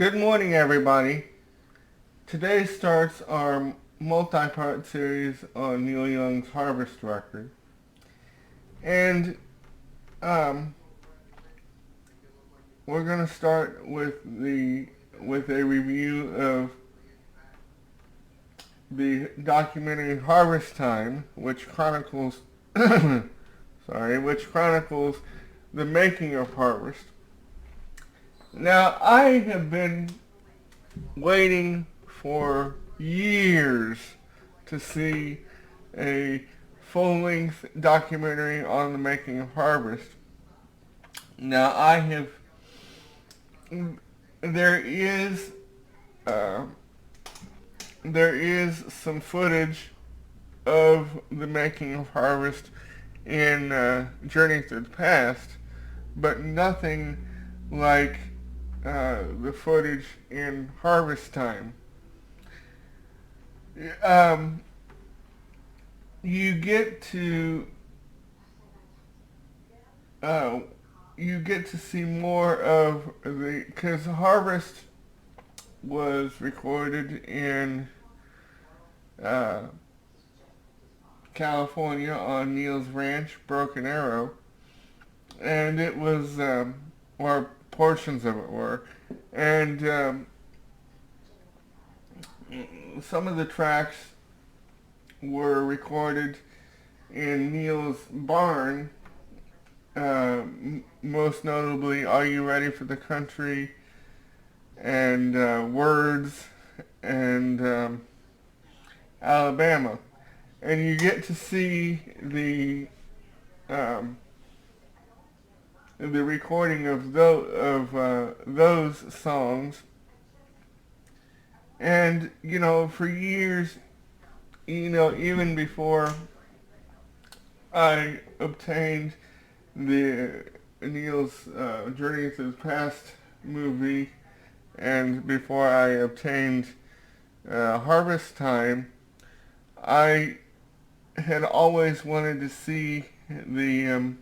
Good morning, everybody. Today starts our multi-part series on Neil Young's Harvest record, and um, we're going to start with a review of the documentary Harvest Time, which chronicles which chronicles the making of Harvest. Now, I have been waiting for years to see a full-length documentary on the making of Harvest. Now, there is uh, there is some footage of the making of Harvest in Journey Through the Past, but nothing like the footage in Harvest Time. Um, you get to uh, you get to see more of because Harvest was recorded in uh, California on Neil's ranch, Broken Arrow, and it was or portions of it were, and some of the tracks were recorded in Neil's barn. Most notably, "Are You Ready for the Country?" and "Words" and "Alabama," and you get to see um, the recording of those songs. And for years, even before I obtained the Neil's Journey to the Past movie, and before I obtained Harvest Time, I had always wanted to see the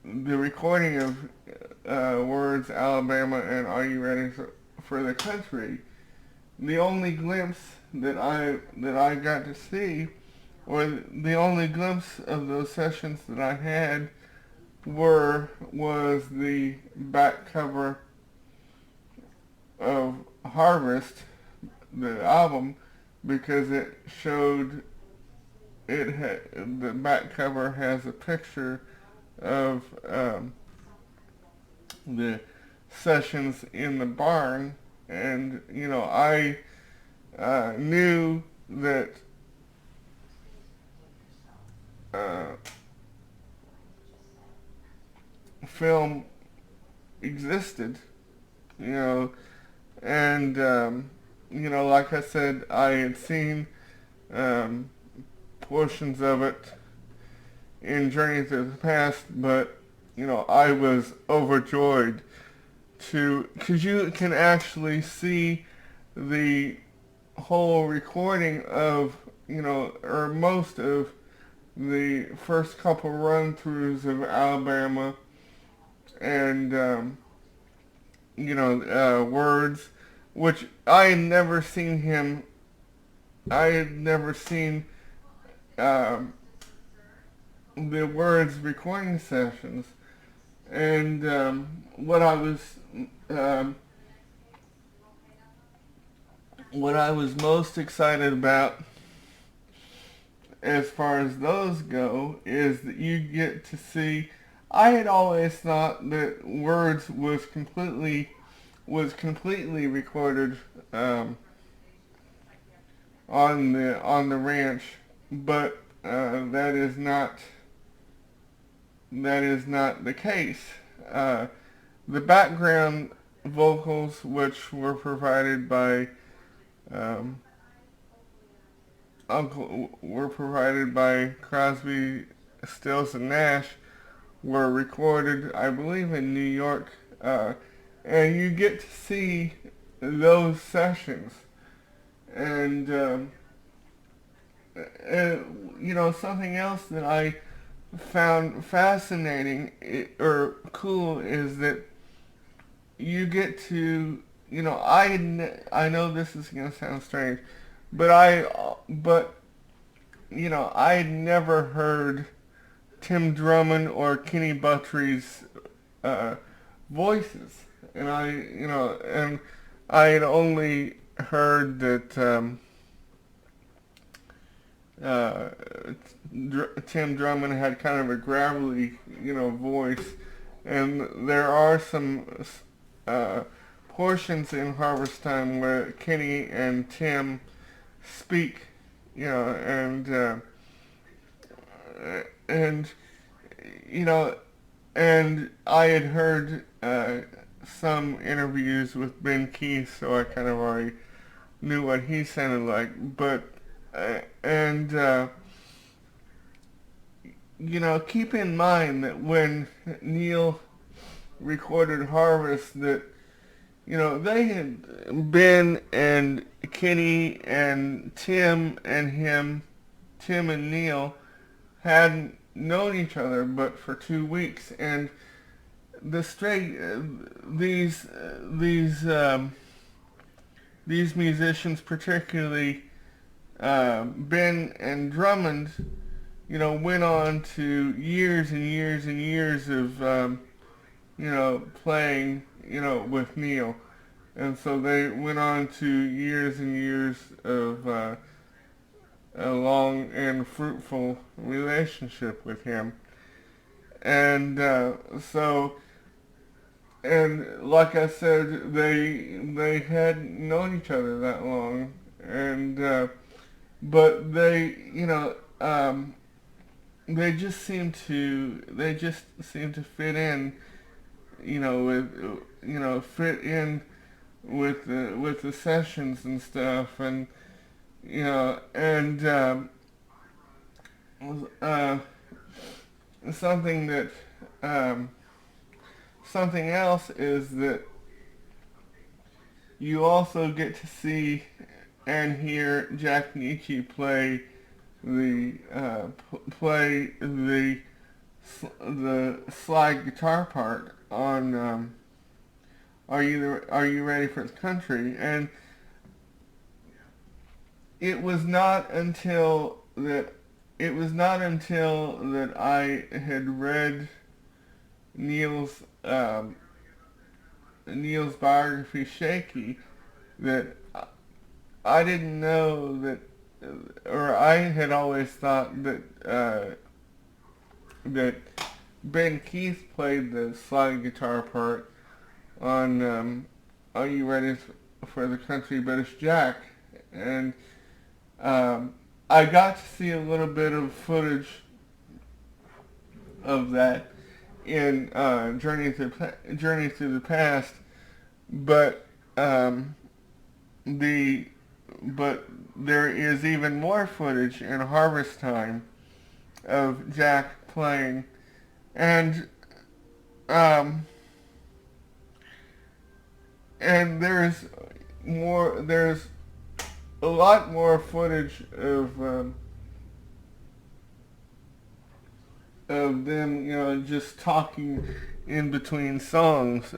recording of "Words," "Alabama," and "Are You Ready for the Country?" The only glimpse that I got to see, or the only glimpse of those sessions that I had, was the back cover of Harvest, the album, because it showed the back cover has a picture of the sessions in the barn, and I knew that uh, film existed, you know, and like I said, I had seen um, portions of it in Journey Through the Past, but I was overjoyed because you can actually see the whole recording of or most of the first couple run-throughs of Alabama, and Words, which I had never seen him. I had never seen um, the Words recording sessions, and um, what I was most excited about as far as those go is that you get to see. I had always thought that Words was completely recorded on the ranch, but that is not the case. The background vocals, which were provided by um, Crosby, Stills, and Nash, were recorded, I believe, in New York, and you get to see those sessions, and something else that I found fascinating or cool is that you get to, I know this is gonna sound strange, but I had never heard Tim Drummond or Kenny Buttrey's uh, voices, and I had only heard that uh, Tim Drummond had kind of a gravelly, voice, and there are some uh, portions in Harvest Time where Kenny and Tim speak, and you know, and I had heard some interviews with Ben Keith, so I kind of already knew what he sounded like. But and keep in mind that when Neil recorded Harvest, that they had Ben and Kenny and Tim and Neil hadn't known each other but for 2 weeks, and the straight these musicians, particularly Ben and Drummond, went on to years and years and years of playing with Neil, and so they went on to years and years of a long and fruitful relationship with him. And and like I said, they hadn't known each other that long, and but they just seemed to fit in, fit in with the sessions and stuff, and and uh, something that something else is that you also get to see and hear Jack Nitzsche play the slide guitar part on Are You Ready for the Country? And it was not until that I had read Neil's biography, Shaky, that I didn't know that, or I had always thought that that Ben Keith played the slide guitar part on Are You Ready for the Country? But it's Jack, and I got to see a little bit of footage of that in Journey Through the Past, but but there is even more footage in Harvest Time of Jack playing, and and there's a lot more footage of them, just talking in between songs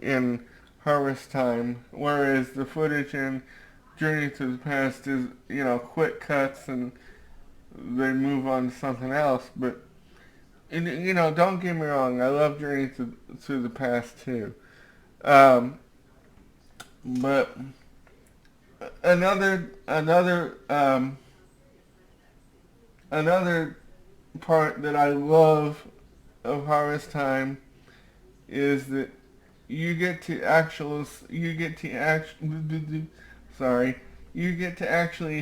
in Harvest Time, whereas the footage in Journey to the Past is, quick cuts and they move on to something else. But, don't get me wrong, I love Journey to the Past too. But another part that I love of Harvest Time is that you get to actually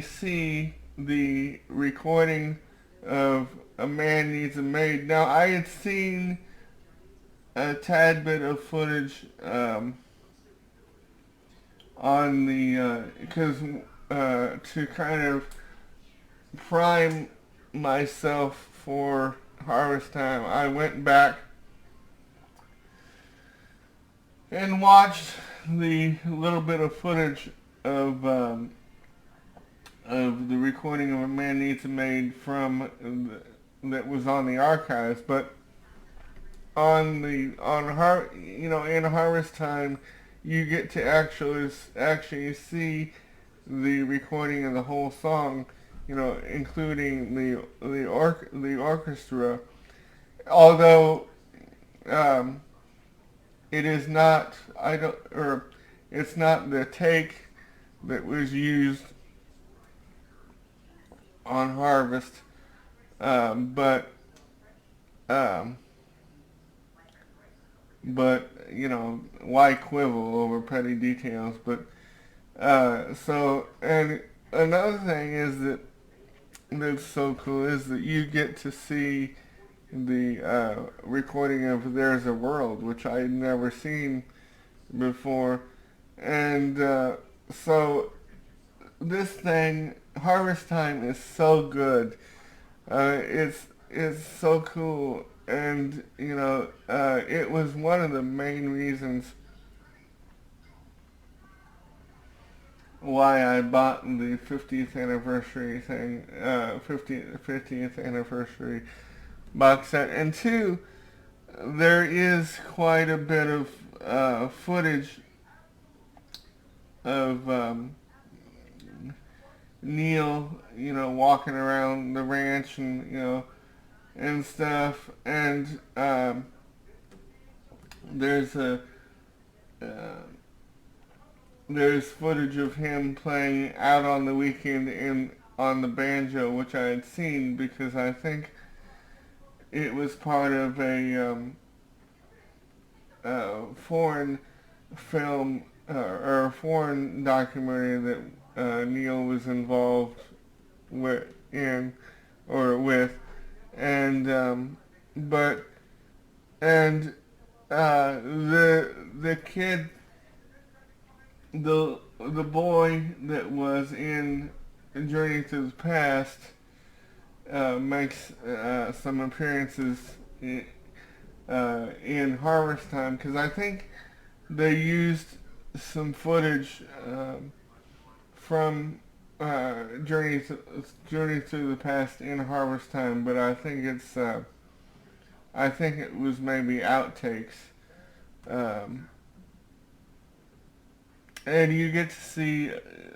see the recording of A Man Needs a Maid. Now, I had seen a tad bit of footage on the because to kind of prime myself for Harvest Time, I went back and watched the little bit of footage of the recording of A Man Needs a Maid that was on the archives. But in harvest time, you get to actually see the recording of the whole song, including the orchestra. Although um, it is not, I don't or it's not the take that was used on Harvest, but um, why quibble over petty details? But and another thing is that's so cool is that you get to see the recording of "There's a World," which I had never seen before, and so this thing, Harvest Time, is so good. It's so cool, and it was one of the main reasons why I bought the 50th anniversary thing, 50th anniversary box set. And two, there is quite a bit of footage of Neil, walking around the ranch and stuff. And there's a uh, there's footage of him playing out on the weekend on the banjo, which I had seen because I think it was part of foreign film or a foreign documentary that Neil was involved in or with, and but and the kid, the boy that was in Journey to the Past makes some appearances in Harvest Time because I think they used some footage from Journey to the Past in Harvest Time, but I think it was maybe outtakes. Um, and you get to see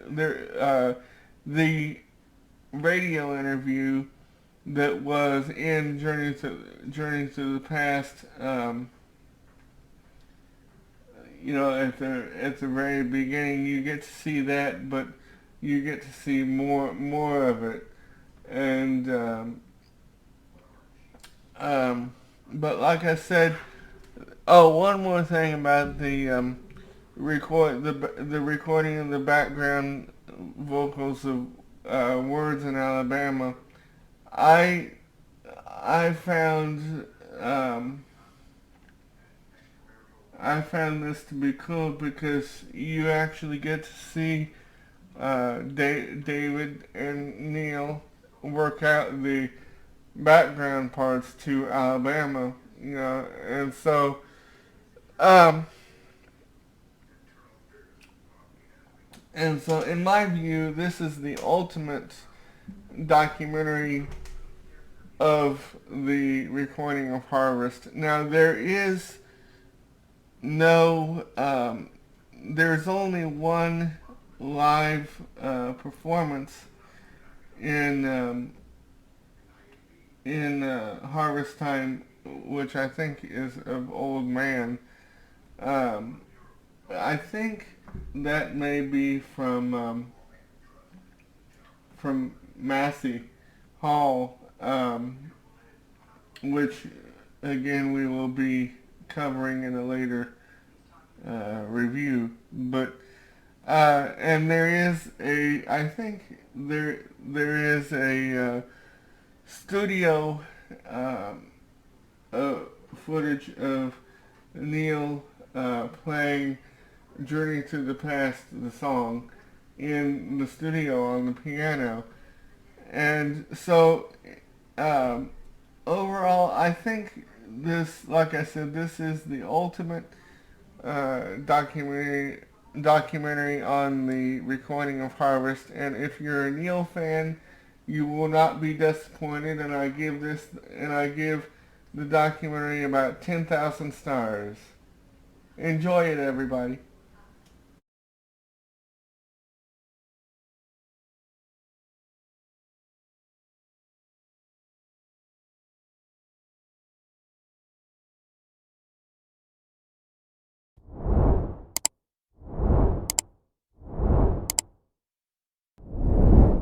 the radio interview that was in Journey to the Past. At the very beginning, you get to see that, but you get to see more of it, and but like I said, oh, one more thing about the the recording of the background vocals of Words in Alabama. I I found um, I found this to be cool because you actually get to see David and Neil work out the background parts to Alabama, and so um, in my view, this is the ultimate documentary of the recording of Harvest. Now no, there's only one live performance in Harvest Time, which I think is of Old Man. Um, I think that may be from Massey Hall, which again we will be covering in a later review. But and I think there is a studio um, footage of Neil playing Journey to the Past, the song, in the studio on the piano. And so, um, overall, I think like I said, this is the ultimate documentary on the recording of Harvest. And if you're a Neil fan, you will not be disappointed. And I give the documentary about 10,000 Stars. Enjoy it, everybody.